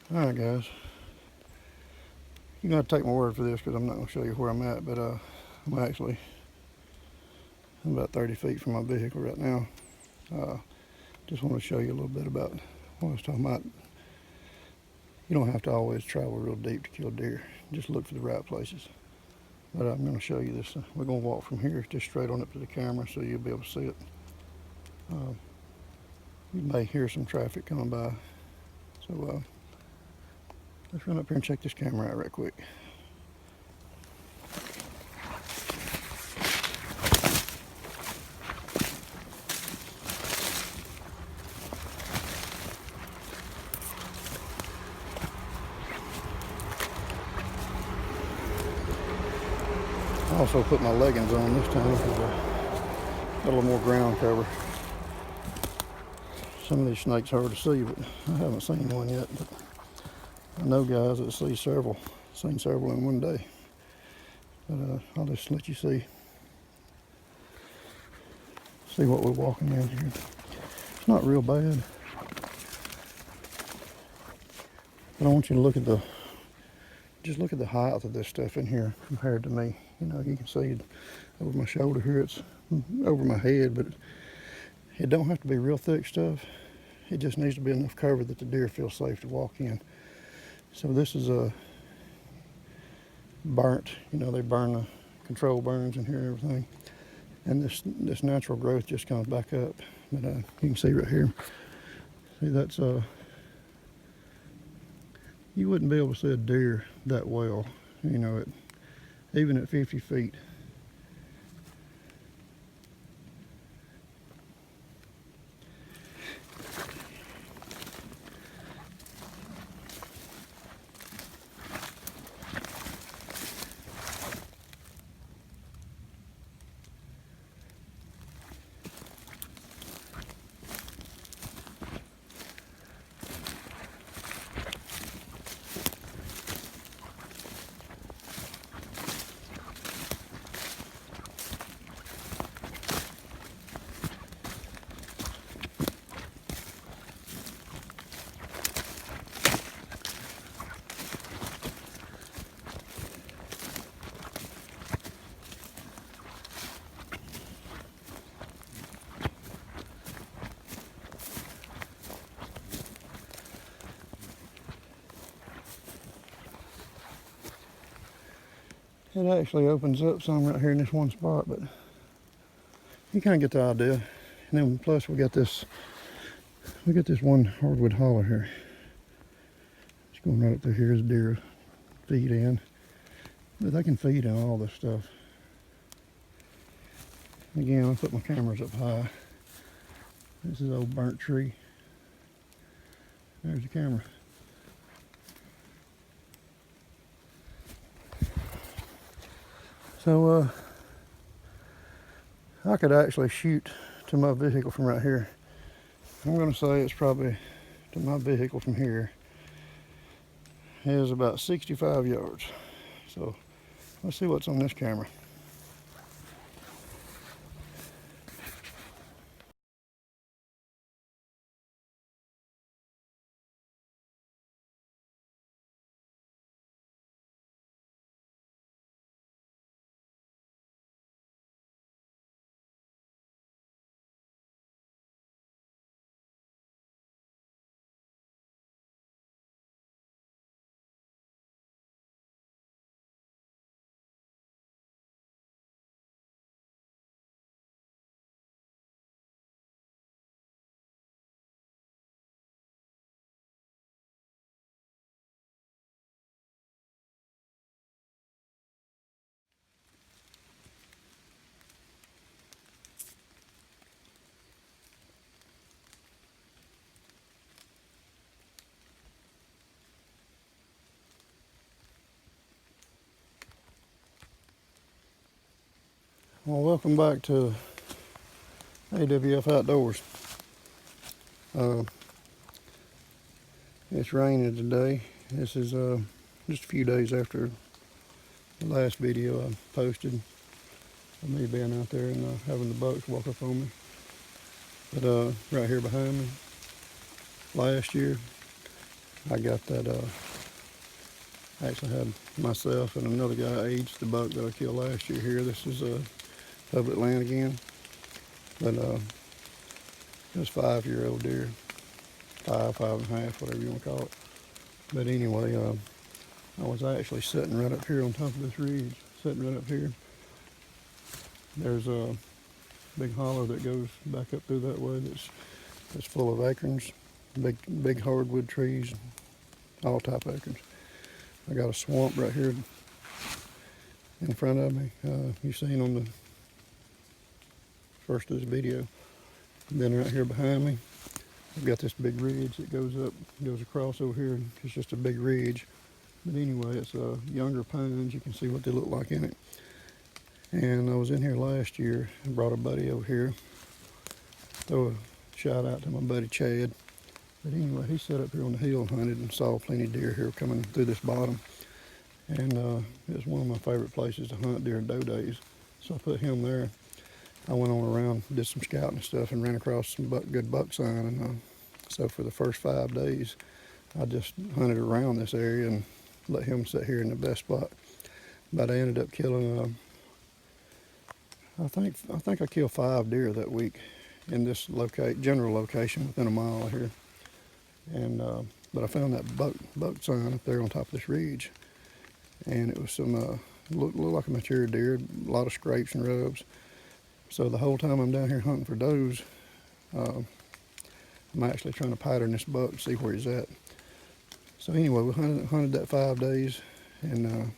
Alright guys, you're going to have to take my word for this because I'm not going to show you where I'm at, but I'm about 30 feet from my vehicle right now. Just want to show you a little bit about what I was talking about. You don't have to always travel real deep to kill deer. Just look for the right places. But I'm going to show you this. We're going to walk from here just straight on up to the camera so you'll be able to see it. You may hear some traffic coming by. So let's run up here and check this camera out right quick. I also put my leggings on this time because I got a little more ground cover. Some of these snakes are hard to see, but I haven't seen one yet. But I know guys that seen several in one day. But I'll just let you see what we're walking in here. It's not real bad, but I want you to look at the height of this stuff in here compared to me. You know, you can see it over my shoulder here. It's over my head, but it don't have to be real thick stuff. It just needs to be enough cover that the deer feel safe to walk in. So this is a burnt, you know, they burn the control burns in here and everything. And this natural growth just comes back up. But you can see right here, see that's you wouldn't be able to see a deer that well, you know, even at 50 feet. It actually opens up some right here in this one spot, but you kind of get the idea. And then plus we got this one hardwood hollow here. It's going right up through here as deer feed in. But they can feed in all this stuff. Again, I put my cameras up high. This is an old burnt tree. There's the camera. So I could actually shoot to my vehicle from right here. I'm going to say it's probably to my vehicle from here is about 65 yards. So let's see what's on this camera. Well, welcome back to AWF Outdoors. It's raining today. This is just a few days after the last video I posted of me being out there and having the bucks walk up on me. But right here behind me, last year I got that, I actually had myself and another guy aged the buck that I killed last year here. This is public land again, but it was 5-year-old deer, 5.5, whatever you want to call it. But anyway, I was actually sitting right up here on top of this ridge, sitting right up here. There's a big hollow that goes back up through that way that's full of acorns, big hardwood trees, all type of acorns. I got a swamp right here in front of me. You've seen on the first of this video. Then right here behind me, I've got this big ridge that goes across over here. It's just a big ridge. But anyway, it's younger pines. You can see what they look like in it. And I was in here last year and brought a buddy over here. Throw a shout out to my buddy Chad. But anyway, he sat up here on the hill and hunted and saw plenty of deer here coming through this bottom. And it's one of my favorite places to hunt during doe days. So I put him there. I went on around, did some scouting and stuff, and ran across some good buck sign. And so for the first 5 days, I just hunted around this area and let him sit here in the best spot. But I ended up killing, I think I killed 5 deer that week in this general location within a mile of here. And but I found that buck sign up there on top of this ridge, and it was some looked like a mature deer, a lot of scrapes and rubs. So the whole time I'm down here hunting for does, I'm actually trying to pattern this buck to see where he's at. So anyway, we hunted that 5 days, and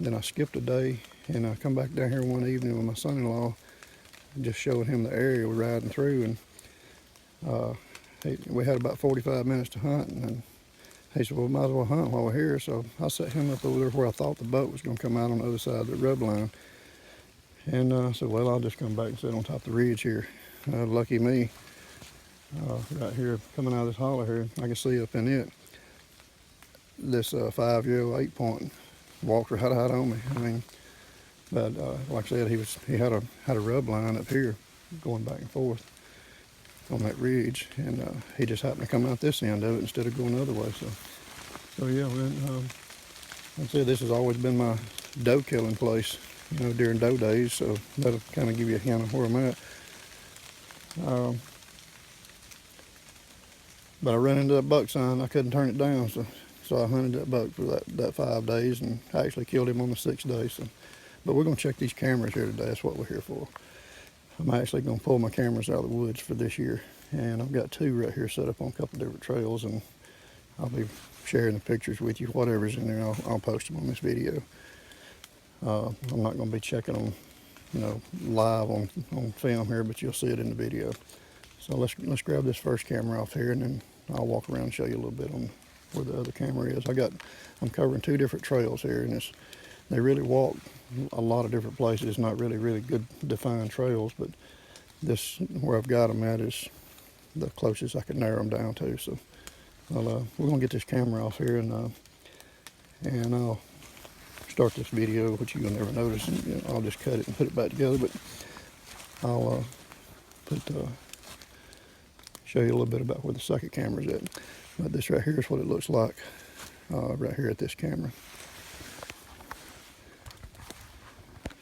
then I skipped a day, and I come back down here one evening with my son-in-law, just showing him the area we're riding through, and we had about 45 minutes to hunt, and he said, well, we might as well hunt while we're here. So I set him up over there where I thought the buck was going to come out on the other side of the rub line. And I said, well, I'll just come back and sit on top of the ridge here. Lucky me, right here, coming out of this hollow here, I can see up in it, this 5-year-old 8-point walked right out on me. I mean, but like I said, he had a rub line up here going back and forth on that ridge, and he just happened to come out this end of it instead of going the other way. So yeah, like I said, this has always been my doe killing place, you know, during doe days. So that'll kind of give you a hint of where I'm at. But I ran into that buck sign. I couldn't turn it down, so I hunted that buck for that 5 days, and I actually killed him on the 6th day. So, but we're gonna check these cameras here today. That's what we're here for. I'm actually going to pull my cameras out of the woods for this year, and I've got 2 right here set up on a couple different trails, and I'll be sharing the pictures with you. Whatever's in there, I'll post them on this video. I'm not going to be checking them, you know, live on film here, but you'll see it in the video. So let's grab this first camera off here, and then I'll walk around and show you a little bit on where the other camera is. I'm covering 2 different trails here, and they really walk a lot of different places. Not really good defined trails, but this, where I've got them at, is the closest I can narrow them down to. So we're gonna get this camera off here, and I'll start this video, which you'll never notice, and you know, I'll just cut it and put it back together. But I'll show you a little bit about where the second camera's at. But this right here is what it looks like right here at this camera.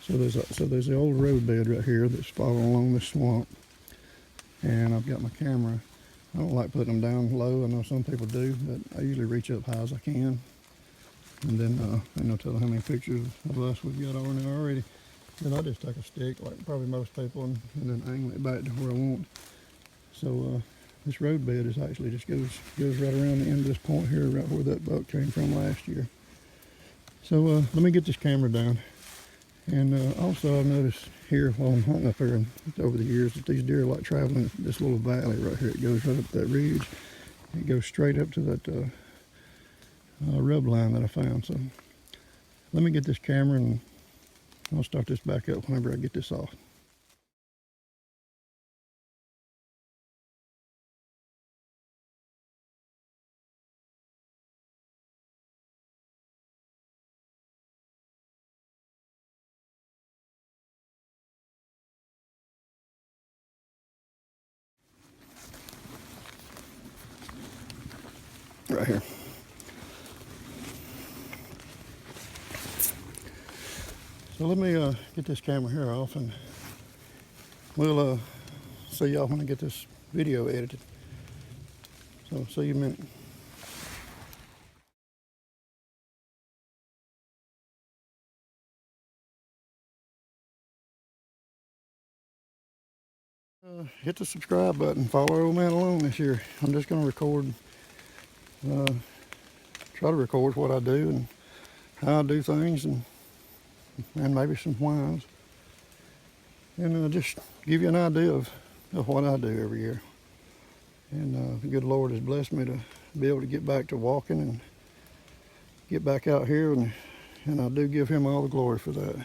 So there's the old road bed right here that's following along this swamp, and I've got my camera. I don't like putting them down low. I know some people do, but I usually reach up high as I can. And then ain't no telling how many pictures of us we've got on there already. Then I just take a stick, like probably most people, and then angle it back to where I want. So this road bed is actually just goes right around the end of this point here, right where that buck came from last year. So let me get this camera down. And also I've noticed here while I'm hunting up here and over the years that these deer like traveling this little valley right here. It goes right up that ridge. It goes straight up to that rub line that I found. So let me get this camera, and I'll start this back up whenever I get this off. Right here. So let me get this camera here off, and we'll see y'all when I get this video edited. So see you in a minute. Hit the subscribe button. Follow Old Man along this year. I'm just going to record, try to record what I do and how I do things, and maybe some whys, and just give you an idea of what I do every year. And the good Lord has blessed me to be able to get back to walking and get back out here, and I do give him all the glory for that.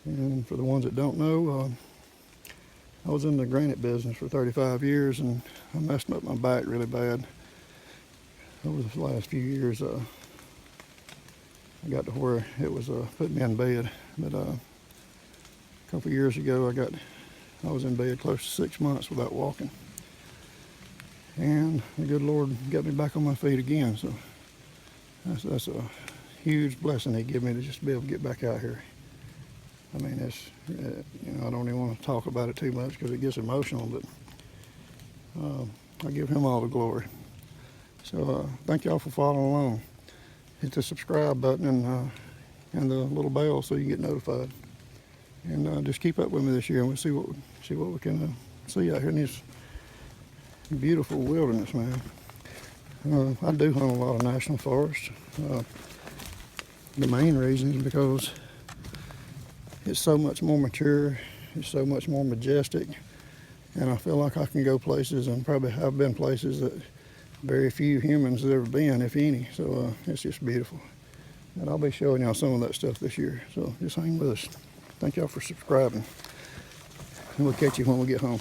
And for the ones that don't know, I was in the granite business for 35 years, and I messed up my back really bad. Over the last few years, I got to where it was putting me in bed. But a couple of years ago, I was in bed close to 6 months without walking. And the good Lord got me back on my feet again. So that's a huge blessing He gave me to just be able to get back out here. I mean, it's, I don't even want to talk about it too much because it gets emotional, but I give Him all the glory. So thank y'all for following along. Hit the subscribe button and the little bell so you get notified. And just keep up with me this year, and we'll see what we can see out here in this beautiful wilderness, man. I do hunt a lot of national forests. The main reason is because it's so much more mature, it's so much more majestic, and I feel like I can go places, and probably have been places that very few humans have ever been, if any. So it's just beautiful. And I'll be showing y'all some of that stuff this year. So just hang with us. Thank y'all for subscribing. And we'll catch you when we get home.